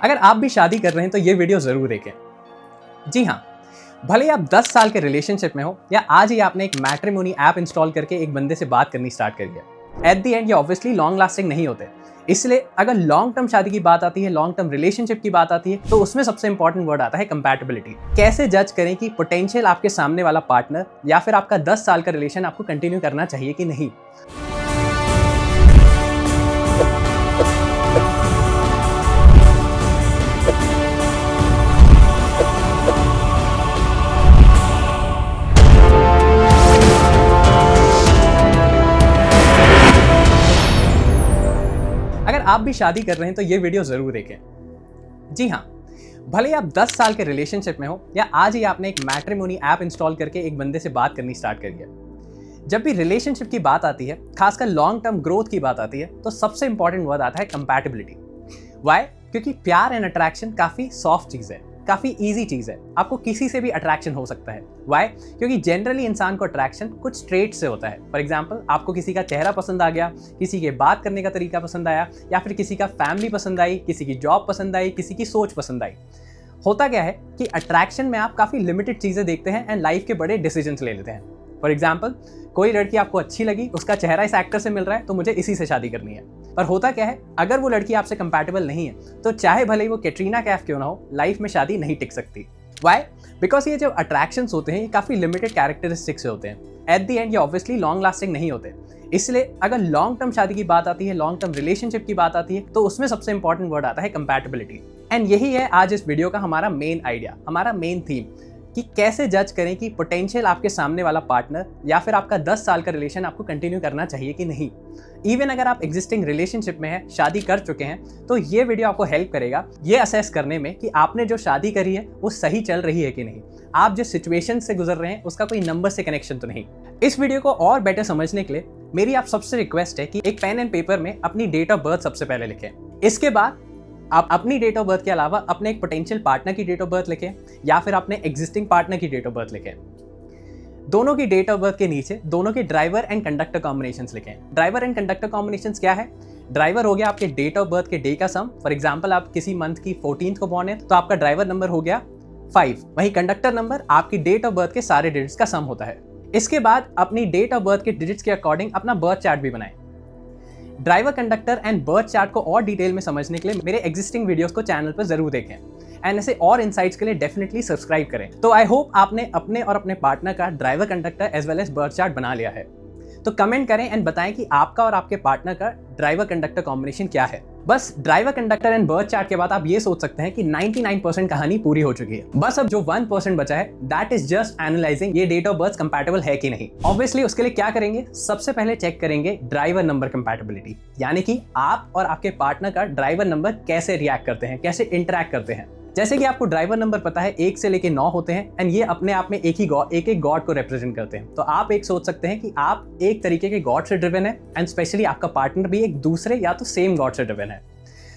अगर आप भी शादी कर रहे हैं तो ये वीडियो ज़रूर देखें। जी हाँ, भले ही आप 10 साल के रिलेशनशिप में हो या आज ही आपने एक मैट्रिमोनी ऐप इंस्टॉल करके एक बंदे से बात करनी स्टार्ट करी है, एट द एंड ये ऑब्वियसली लॉन्ग लास्टिंग नहीं होते। इसलिए अगर लॉन्ग टर्म शादी की बात आती है, लॉन्ग टर्म रिलेशनशिप की बात आती है, तो उसमें सबसे इंपॉर्टेंट वर्ड आता है कंपैटिबिलिटी। कैसे जज करें कि पोटेंशियल आपके सामने वाला पार्टनर या फिर आपका 10 साल का रिलेशन आपको कंटिन्यू करना चाहिए कि नहीं। अगर आप भी शादी कर रहे हैं तो ये वीडियो ज़रूर देखें। जी हाँ, भले ही आप 10 साल के रिलेशनशिप में हो या आज ही आपने एक मैट्रिमोनी ऐप इंस्टॉल करके एक बंदे से बात करनी स्टार्ट करी है, जब भी रिलेशनशिप की बात आती है, खासकर लॉन्ग टर्म ग्रोथ की बात आती है, तो सबसे इंपॉर्टेंट वर्ड आता है कंपैटिबिलिटी। वाई? क्योंकि प्यार एंड अट्रैक्शन काफ़ी सॉफ्ट चीज़ है, काफ़ी ईजी चीज़ है। आपको किसी से भी अट्रैक्शन हो सकता है। वाई? क्योंकि जनरली इंसान को अट्रैक्शन कुछ ट्रेट से होता है। फॉर एग्जाम्पल, आपको किसी का चेहरा पसंद आ गया, किसी के बात करने का तरीका पसंद आया, या फिर किसी का फैमिली पसंद आई, किसी की जॉब पसंद आई, किसी की सोच पसंद आई। होता क्या है कि अट्रैक्शन में आप काफ़ी लिमिटेड चीज़ें देखते हैं एंड लाइफ के बड़े डिसीजंस ले लेते हैं। फॉर एग्जाम्पल, कोई लड़की आपको अच्छी लगी, उसका चेहरा इस एक्टर से मिल रहा है, तो मुझे इसी से शादी करनी है। पर होता क्या है, अगर वो लड़की आपसे कंपैटिबल नहीं है, तो चाहे भले ही वो कैटरीना कैफ क्यों ना हो, लाइफ में शादी नहीं टिक सकती। वाई? बिकॉज ये जो अट्रैक्शंस होते हैं, ये काफ़ी लिमिटेड कैरेक्टरिस्टिक्स से होते हैं। एट द एंड ये ऑब्वियसली लॉन्ग लास्टिंग नहीं होते। इसलिए अगर लॉन्ग टर्म शादी की बात आती है, लॉन्ग टर्म रिलेशनशिप की बात आती है, तो उसमें सबसे इंपॉर्टेंट वर्ड आता है कंपैटिबिलिटी। एंड यही है आज इस वीडियो का हमारा मेन आइडिया, हमारा मेन थीम, कि कैसे जज करें कि पोटेंशियल आपके सामने वाला पार्टनर या फिर आपका 10 साल का रिलेशन आपको कंटिन्यू करना चाहिए कि नहीं। इवन अगर आप एग्जिस्टिंग रिलेशनशिप में हैं, शादी कर चुके हैं, तो ये वीडियो आपको हेल्प करेगा ये असेस करने में कि आपने जो शादी करी है वो सही चल रही है कि नहीं। आप जिस सिचुएशन से गुजर रहे हैं उसका कोई नंबर से कनेक्शन तो नहीं। इस वीडियो को और बेटर समझने के लिए मेरी आप सबसे रिक्वेस्ट है कि एक पेन एंड पेपर में अपनी डेट ऑफ बर्थ सबसे पहले लिखें। इसके बाद आप अपनी डेट ऑफ बर्थ के अलावा अपने एक पोटेंशियल पार्टनर की डेट ऑफ बर्थ लिखें या फिर अपने एग्जिस्टिंग पार्टनर की डेट ऑफ बर्थ लिखें। दोनों की डेट ऑफ बर्थ के नीचे दोनों के ड्राइवर एंड कंडक्टर कॉम्बिनेशंस लिखें। ड्राइवर एंड कंडक्टर कॉम्बिनेशंस क्या है? ड्राइवर हो गया आपके डेट ऑफ बर्थ के डे का सम। फॉर एग्जांपल, आप किसी मंथ की 14th को बॉर्न है, तो आपका ड्राइवर नंबर हो गया 5। वहीं कंडक्टर नंबर आपकी डेट ऑफ बर्थ के सारे डिजिट्स का सम होता है। इसके बाद अपनी डेट ऑफ बर्थ के डिजिट्स के अकॉर्डिंग अपना बर्थ चार्ट भी बनाएं। Driver, conductor and birth chart को और डिटेल में समझने के लिए मेरे एग्जिस्टिंग वीडियोस को चैनल पर जरूर देखें एंड ऐसे और इनसाइट्स के लिए डेफिनेटली सब्सक्राइब करें। तो आई होप आपने अपने और अपने पार्टनर का driver, conductor as well as birth chart बना लिया है। तो कमेंट करें एंड बताएं कि आपका और आपके पार्टनर का ड्राइवर कंडक्टर कॉम्बिनेशन क्या है। Bus driver, conductor and birth chart के बाद आप ये सोच सकते हैं कि 99% कहानी पूरी हो चुकी है। बस अब जो 1% बचा है, दैट इज जस्ट एनालाइजिंग ये डेट ऑफ बर्थ कंपैटिबल है कि नहीं। ऑब्वियसली उसके लिए क्या करेंगे? सबसे पहले चेक करेंगे ड्राइवर नंबर कंपैटिबिलिटी, यानी कि आप और आपके पार्टनर का ड्राइवर नंबर कैसे रिएक्ट करते हैं, कैसे इंटरैक्ट करते हैं। जैसे कि आपको ड्राइवर नंबर पता है 1 से लेके 9 होते हैं एंड ये अपने आप में एक गॉड को रिप्रेजेंट करते हैं। तो आप एक सोच सकते हैं कि आप एक तरीके के गॉड से ड्रिवन है एंड स्पेशली आपका पार्टनर भी एक दूसरे या तो सेम गॉड से ड्रिवन है।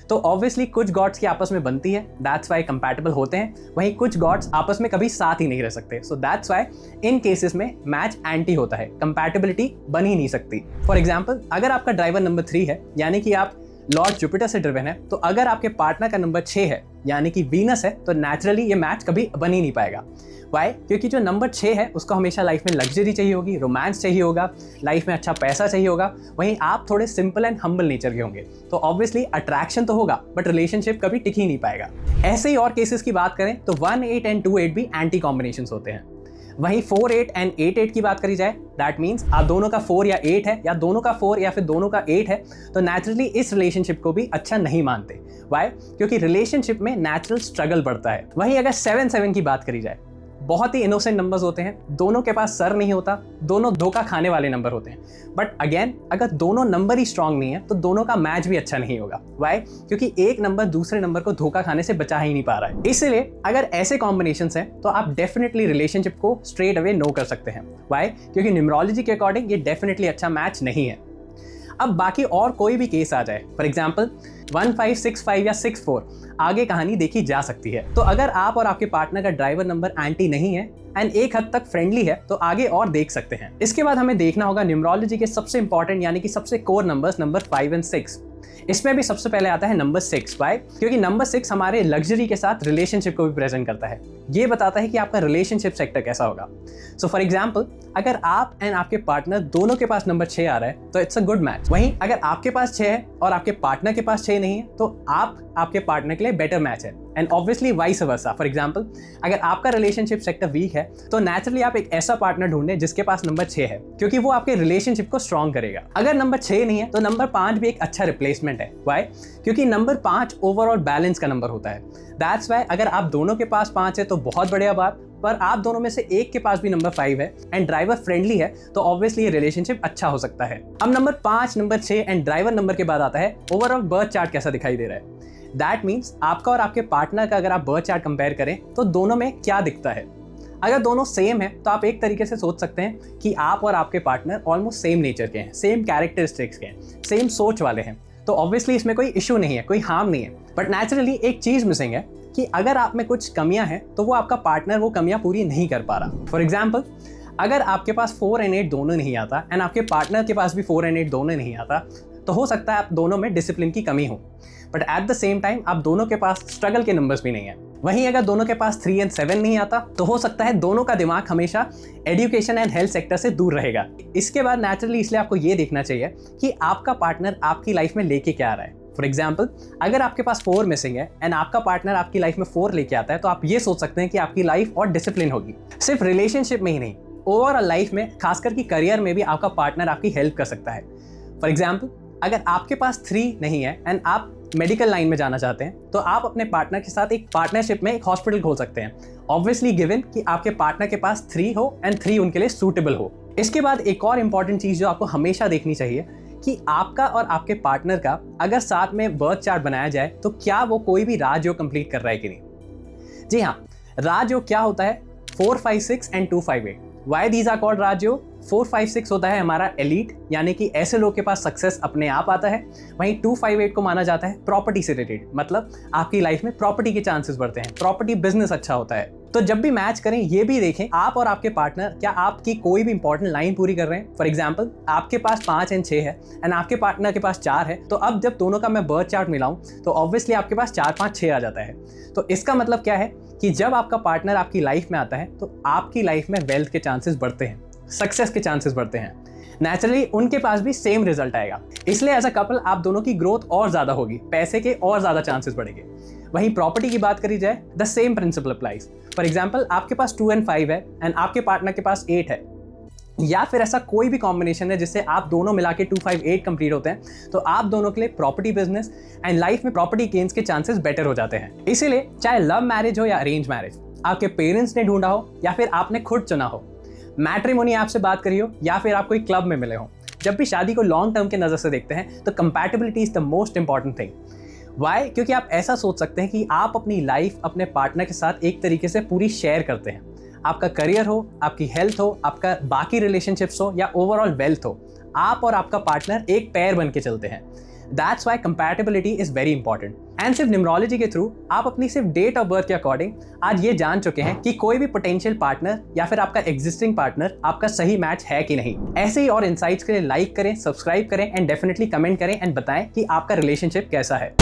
तो ऑब्वियसली कुछ गॉड्स की आपस में बनती है, दैट्स वाई कंपैटिबल होते हैं। वहीं कुछ गॉड्स आपस में कभी साथ ही नहीं रह सकते, so that's why in cases में मैच एंटी होता है, कंपैटिबिलिटी बन ही नहीं सकती। फॉर एग्जाम्पल, अगर आपका ड्राइवर नंबर 3 है, यानी कि आप लॉर्ड जुपिटर से ड्रिवन है, तो अगर आपके पार्टनर का नंबर 6 है, यानी कि वीनस है, तो नेचुरली ये मैच कभी बन ही नहीं पाएगा। वाई? क्योंकि जो नंबर 6 है उसको हमेशा लाइफ में लग्जरी चाहिए होगी, रोमांस चाहिए होगा, लाइफ में अच्छा पैसा चाहिए होगा। वहीं आप थोड़े सिंपल एंड हम्बल नेचर के होंगे, तो ऑब्वियसली अट्रैक्शन तो होगा बट रिलेशनशिप कभी टिक ही नहीं पाएगा। ऐसे ही और केसेस की बात करें तो 1, 8 एंड 2, 8 भी एंटी कॉम्बिनेशंस होते हैं। वहीं 4, 8 एंड 8, 8 की बात करी जाए, दैट मीन्स आप दोनों का 4 या 8 है, या दोनों का 4 या फिर दोनों का 8 है, तो नेचुरली इस रिलेशनशिप को भी अच्छा नहीं मानते। वाई? क्योंकि रिलेशनशिप में नेचुरल स्ट्रगल बढ़ता है। वहीं अगर 7, 7 की बात करी जाए, बहुत ही इनोसेंट नंबर्स होते हैं, दोनों के पास सर नहीं होता, दोनों धोखा खाने वाले नंबर होते हैं। बट अगेन, अगर दोनों नंबर ही स्ट्रांग नहीं है तो दोनों का मैच भी अच्छा नहीं होगा। वाई? क्योंकि एक नंबर दूसरे नंबर को धोखा खाने से बचा ही नहीं पा रहा है। इसलिए अगर ऐसे कॉम्बिनेशंस हैं तो आप डेफिनेटली रिलेशनशिप को स्ट्रेट अवे नो कर सकते हैं। वाई? क्योंकि न्यूमरोलॉजी के अकॉर्डिंग ये डेफिनेटली अच्छा मैच नहीं है। अब बाकी और कोई भी केस आ जाए, फॉर एग्जाम्पल 1, 5, 6, 5 या 6, 4, आगे कहानी देखी जा सकती है। तो अगर आप और आपके पार्टनर का ड्राइवर नंबर एंटी नहीं है एंड एक हद तक फ्रेंडली है, तो आगे और देख सकते हैं। इसके बाद हमें देखना होगा न्यूमरोलॉजी के सबसे इंपॉर्टेंट यानी कि सबसे कोर नंबर्स, नंबर 5 एंड 6। इसमें भी सबसे पहले आता है नंबर 6। वाई? क्योंकि नंबर 6 हमारे लग्जरी के साथ रिलेशनशिप को भी प्रेजेंट करता है। ये बताता है कि आपका रिलेशनशिप सेक्टर कैसा होगा। सो फॉर एग्जाम्पल, अगर आप एंड आपके पार्टनर दोनों के पास नंबर 6 आ रहा है तो इट्स अ गुड मैच। वहीं अगर आपके पास 6 है और आपके पार्टनर के पास 6 नहीं है तो आपके पार्टनर के लिए बेटर मैच है। And obviously vice versa. For example, अगर आपका रिलेशनशिप सेक्टर वीक है तो नेचुरली आप एक ऐसा पार्टनर ढूंढें जिसके पास नंबर 6 है, क्योंकि वो आपके रिलेशनशिप को स्ट्रॉन्ग करेगा। अगर नंबर 6 नहीं है तो नंबर 5 भी एक अच्छा रिप्लेसमेंट है। वाई? क्योंकि नंबर 5 ओवरऑल बैलेंस का नंबर होता है। दैट्स वाई अगर आप दोनों के पास 5 है तो बहुत बढ़िया बात, पर आप दोनों में से एक के पास भी नंबर 5 है एंड ड्राइवर फ्रेंडली है तो ऑब्वियसली ये रिलेशनशिप अच्छा हो सकता है। अब number 5, number 6 and driver number के बाद आता है ओवरऑल बर्थ चार्ट कैसा दिखाई दे रहा है। दैट मीन्स आपका और आपके पार्टनर का अगर आप बर्थ चार्ट कंपेयर करें तो दोनों में क्या दिखता है। अगर दोनों सेम है तो आप एक तरीके से सोच सकते हैं कि आप और आपके पार्टनर ऑलमोस्ट सेम नेचर के हैं, सेम कैरेक्टरिस्टिक्स के हैं, सेम सोच वाले हैं, तो ऑब्वियसली इसमें कोई इशू नहीं है, कोई हार्म नहीं है। बट नेचुरली एक चीज मिसिंग है कि अगर आप में कुछ कमियां हैं तो वो आपका पार्टनर वो कमियां पूरी नहीं कर पा रहा। फॉर एग्जाम्पल, अगर आपके पास 4 and 8 दोनों नहीं आता एंड आपके पार्टनर के पास भी 4 and 8 दोनों नहीं आता तो हो सकता है आप दोनों में डिसिप्लिन की कमी हो, but at the same time आप दोनों के पास स्ट्रगल के नंबर्स भी नहीं है। वहीं अगर दोनों के पास 3 and 7 नहीं आता तो हो सकता है दोनों का दिमाग हमेशा एजुकेशन एंड हेल्थ सेक्टर से दूर रहेगा। इसके बाद नेचुरली इसलिए आपको ये देखना चाहिए कि आपका पार्टनर आपकी लाइफ में लेके क्या आ रहा है। फॉर एग्जाम्पल, अगर आपके पास 4 मिसिंग है एंड आपका पार्टनर आपकी लाइफ में 4 लेके आता है तो आप ये सोच सकते हैं कि आपकी लाइफ और डिसिप्लिन होगी। सिर्फ रिलेशनशिप में ही नहीं, ओवरऑल लाइफ में, खासकर कि करियर में भी आपका पार्टनर आपकी हेल्प कर सकता है। फॉर एग्जाम्पल, अगर आपके पास 3 नहीं है एंड आप मेडिकल लाइन में जाना चाहते हैं तो आप अपने पार्टनर के साथ एक पार्टनरशिप में एक हॉस्पिटल खोल सकते हैं, ऑब्वियसली गिवन कि आपके पार्टनर के पास 3 हो एंड 3 उनके लिए सूटेबल हो। इसके बाद एक और इंपॉर्टेंट चीज़ जो आपको हमेशा देखनी चाहिए कि आपका और आपके पार्टनर का अगर साथ में बर्थ चार्ट बनाया जाए तो क्या वो कोई भी राजयोग कंप्लीट कर रहा है कि नहीं। जी हाँ, राजयोग क्या होता है? 4, 5, 6 and 2, 5, 8। Why these are called Rajyog? 4, 5, 6 होता है हमारा एलीट, यानी कि ऐसे लोग के पास सक्सेस अपने आप आता है। वहीं 2, 5, 8 को माना जाता है प्रॉपर्टी से रिलेटेड, मतलब आपकी लाइफ में प्रॉपर्टी के चांसेस बढ़ते हैं, प्रॉपर्टी बिजनेस अच्छा होता है। तो जब भी मैच करें ये भी देखें आप और आपके पार्टनर क्या आपकी कोई भी इंपॉर्टेंट लाइन पूरी कर रहे हैं। फॉर एग्जाम्पल, आपके पास 5 एंड 6 है एंड आपके पार्टनर के पास 4 है, तो अब जब दोनों का मैं बर्थ चार्ट मिलाऊं तो ऑब्वियसली आपके पास 4, 5, 6 आ जाता है। तो इसका मतलब क्या है कि जब आपका पार्टनर आपकी लाइफ में आता है तो आपकी लाइफ में वेल्थ के चांसेस बढ़ते हैं, सक्सेस के चांसेस बढ़ते हैं। नेचुरली उनके पास भी सेम रिजल्ट आएगा, इसलिए एज अ कपल आप दोनों की ग्रोथ और ज्यादा होगी, पैसे के और ज्यादा चांसेस बढ़ेंगे। वहीं प्रॉपर्टी की बात करी जाए, the same principle applies. For example, आपके पास 2 and 5 है एंड आपके पार्टनर के पास 8 है, या फिर ऐसा कोई भी कॉम्बिनेशन है जिससे आप दोनों मिला के 2, 5, 8 कंप्लीट होते हैं, तो आप दोनों के लिए प्रॉपर्टी बिजनेस एंड लाइफ में प्रॉपर्टी गेन्स के चांसेस बेटर हो जाते हैं। इसीलिए चाहे लव मैरिज हो या अरेंज मैरिज, आपके पेरेंट्स ने ढूंढा हो या फिर आपने खुद चुना हो, मैट्रिमोनी ऐप से बात करी हो या फिर आप कोई क्लब में मिले हो, जब भी शादी को लॉन्ग टर्म के नजर से देखते हैं तो compatibility is the most important thing. Why? क्योंकि आप ऐसा सोच सकते हैं कि आप अपनी लाइफ अपने पार्टनर के साथ एक तरीके से पूरी शेयर करते हैं। आपका करियर हो, आपकी हेल्थ हो, आपका बाकी रिलेशनशिप्स हो या ओवरऑल वेल्थ हो, आप और आपका पार्टनर एक पैर बन के चलते हैं। That's why compatibility is very important. And सिर्फ न्यूमरोलॉजी के थ्रू आप अपनी सिर्फ डेट ऑफ बर्थ के अकॉर्डिंग आज ये जान चुके हैं कि कोई भी पोटेंशियल पार्टनर या फिर आपका एग्जिस्टिंग पार्टनर आपका सही मैच है कि नहीं। ऐसे ही और इनसाइट्स के लिए लाइक करें, सब्सक्राइब करें एंड डेफिनेटली कमेंट करें एंड बताएं कि आपका रिलेशनशिप कैसा है।